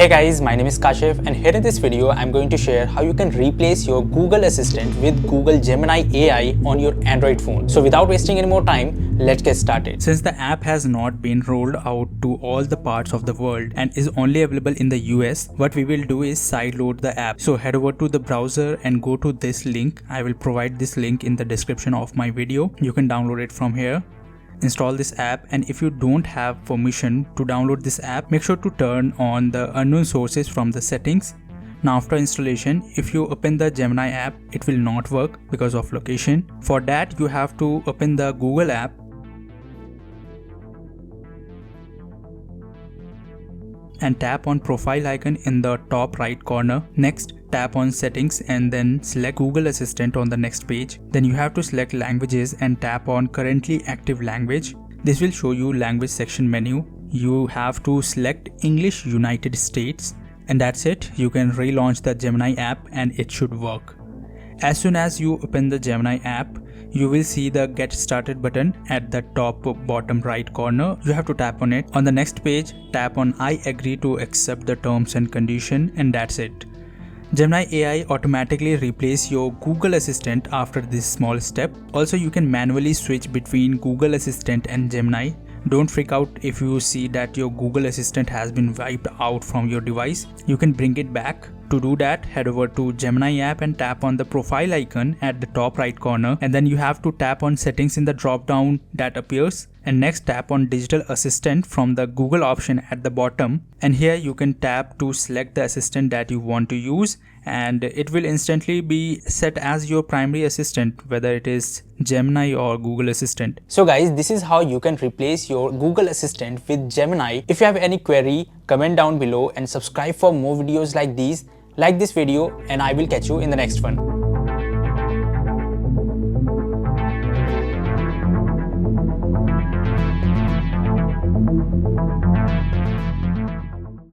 Hey guys, my name is Kashif and here in this video I'm going to share how you can replace your Google Assistant with Google Gemini AI on your Android phone. So without wasting any more time, let's get started. Since the app has not been rolled out to all the parts of the world and is only available in the US, what we will do is sideload the app. So head over to the browser and go to this link. I will provide this link in the description of my video. You can download it from here. Install this app, and if you don't have permission to download this app, make sure to turn on the unknown sources from the settings. Now after installation, if you open the Gemini app, it will not work because of location. For that you have to open the Google app and tap on profile icon in the top right corner. Next, tap on settings and then select Google Assistant on the next page. Then you have to select languages and tap on currently active language. This will show you language section menu. You have to select English United States, and that's it. You can relaunch the Gemini app and it should work. As soon as you open the Gemini app, you will see the Get Started button at the top bottom right corner. You have to tap on it. On the next page, tap on I agree to accept the terms and condition, and that's it. Gemini AI automatically replace your Google Assistant after this small step. Also, you can manually switch between Google Assistant and Gemini. Don't freak out if you see that your Google Assistant has been wiped out from your device. You can bring it back. To do that, head over to Gemini app and tap on the profile icon at the top right corner, and then you have to tap on settings in the drop down that appears, and next tap on digital assistant from the Google option at the bottom, and here you can tap to select the assistant that you want to use, and it will instantly be set as your primary assistant, whether it is Gemini or Google Assistant. So guys, this is how you can replace your Google Assistant with Gemini. If you have any query, comment down below and subscribe for more videos like these. Like this video and I will catch you in the next one.